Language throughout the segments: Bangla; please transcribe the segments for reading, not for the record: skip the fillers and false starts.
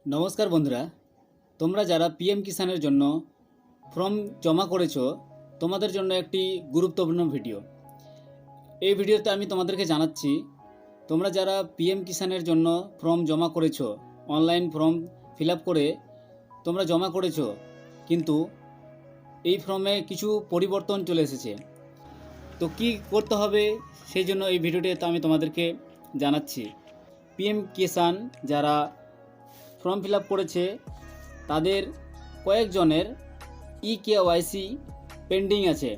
নমস্কার বন্ধুরা, তোমরা যারা পিএম কিষাণের জন্য ফর্ম জমা করেছো তোমাদের জন্য একটি গুরুত্বপূর্ণ ভিডিও। এই ভিডিওতে আমি তোমাদেরকে জানাচ্ছি তোমরা যারা পিএম কিষাণের জন্য ফর্ম জমা করেছো, অনলাইন ফর্ম ফিল আপ করে তোমরা জমা করেছো, কিন্তু এই ফর্মে কিছু পরিবর্তন চলে এসেছে। তো কি করতে হবে সেই জন্য এই ভিডিওটিতে আমি তোমাদেরকে জানাচ্ছি। পিএম কিষাণ যারা ফর্ম ফিল আপ করেছে তাদের কয়েকজনের ইকেওয়াইসি পেন্ডিং আছে,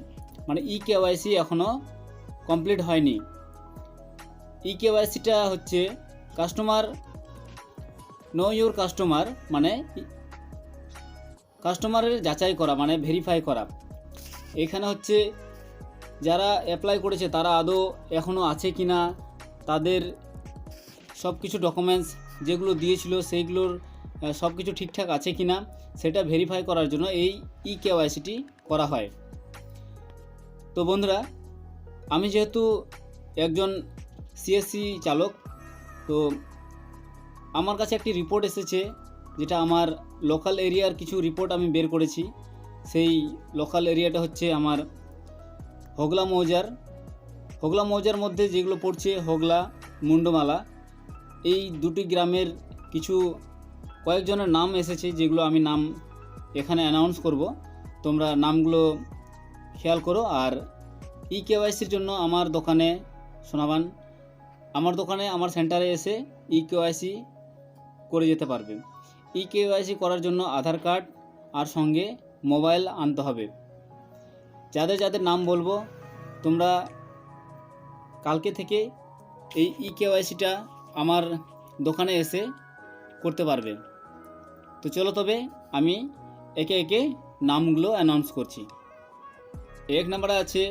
মানে ইকেওয়াইসি এখনও কমপ্লিট হয়নি। ইকেওয়াইসিটা হচ্ছে কাস্টমার নো ইউর কাস্টমার, মানে কাস্টমারের যাচাই করা, মানে ভেরিফাই করা। এখানে হচ্ছে যারা অ্যাপ্লাই করেছে তারা আদৌ এখনও আছে কি না, তাদের সব কিছু ডকুমেন্টস যেগুলো দিয়েছিল সেইগুলোর সব কিছু ঠিকঠাক আছে কি না সেটা ভেরিফাই করার জন্য এই ইকেওয়াইসিটি করা হয়। তো বন্ধুরা, আমি যেহেতু একজন সিএসসি চালক, তো আমার কাছে একটি রিপোর্ট এসেছে, যেটা আমার লোকাল এরিয়ার কিছু রিপোর্ট আমি বের করেছি। সেই লোকাল এরিয়াটা হচ্ছে আমার হোগলা মৌজার মধ্যে যেগুলো পড়ছে হোগলা, মুন্ডমালা, এই দুটি গ্রামের কিছু কয়েকজনের নাম এসেছে, যেগুলো আমি নাম এখানে অ্যানাউন্স করব। তোমরা নামগুলো খেয়াল করো। আর ইকেওয়াইসির জন্য আমার দোকানে শোনাবান, আমার সেন্টারে এসে ইকেওয়াইসি করে যেতে পারবে। ইকেওয়াইসি করার জন্য আধার কার্ড আর সঙ্গে মোবাইল আনতে হবে। যাদের যাদের নাম বলবো তোমরা কালকে থেকে এই ইকেওয়াইসিটা আমার দোকানে এসে করতে পারবে। তো চলো তবে আমি একে একে নামগুলো অ্যানাউন্স করছি। এক নম্বরে আছে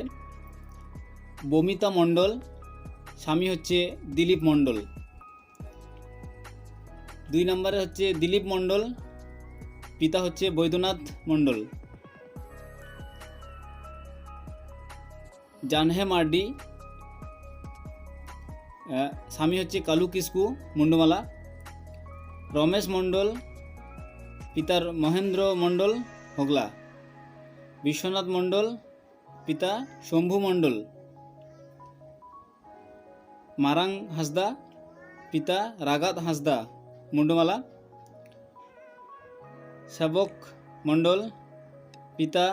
বমিতা মণ্ডল, স্বামী হচ্ছে দিলীপ মণ্ডল। 2 নম্বরে হচ্ছে দিলীপ মণ্ডল, পিতা হচ্ছে বৈদ্যনাথ মণ্ডল। জানহে মার্ডি, স্বামী হচ্ছে কালু কিস্কু, মুন্ডমালা। রমেশ মণ্ডল, পিতার মহেন্দ্র মণ্ডল, হোগলা। বিশ্বনাথ মণ্ডল, পিতা শম্ভু মণ্ডল। মারাং হাসদা, পিতা রাগাত হাসদা, মুন্ডমালা। সেবক মণ্ডল, পিতা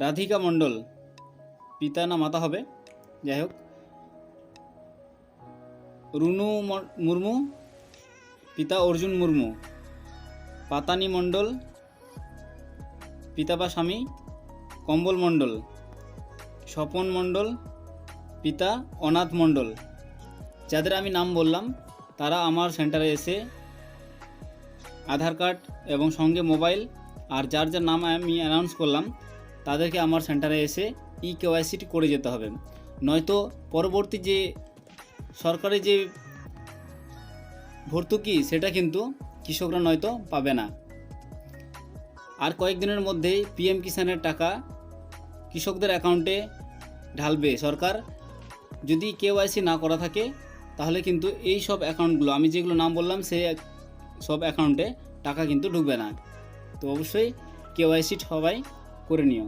রাধিকা মণ্ডল, পিতা না মাতা হবে, যাই হোক। রুনু মুর্মু, পিতা অর্জুন মুর্মু। পাতানি মণ্ডল, পিতা বা স্বামী কম্বল মণ্ডল। স্বপন মণ্ডল, পিতা অনাথ মণ্ডল। যাদের আমি নাম বললাম তারা আমার সেন্টারে এসে আধার কার্ড এবং সঙ্গে মোবাইল, আর যার যার নাম আমি অ্যানাউন্স করলাম তাদেরকে আমার সেন্টারে এসে ইকেওয়াইসিটি করে যেতে হবে। নয়তো পরবর্তী যে সরকারি যে ভর্তুকি সেটা কিন্তু কৃষকরা নয়তো পাবে না। আর কয়েকদিনের মধ্যেই পিএম কিষাণের টাকা কৃষকদের অ্যাকাউন্টে ঢালবে সরকার। যদি কেওয়াইসি না করা থাকে তাহলে কিন্তু এই সব অ্যাকাউন্টগুলো আমি যেগুলো নাম বললাম সেই সব অ্যাকাউন্টে টাকা কিন্তু ঢুকবে না। তো অবশ্যই কেওয়াইসি সবাই করে নিও।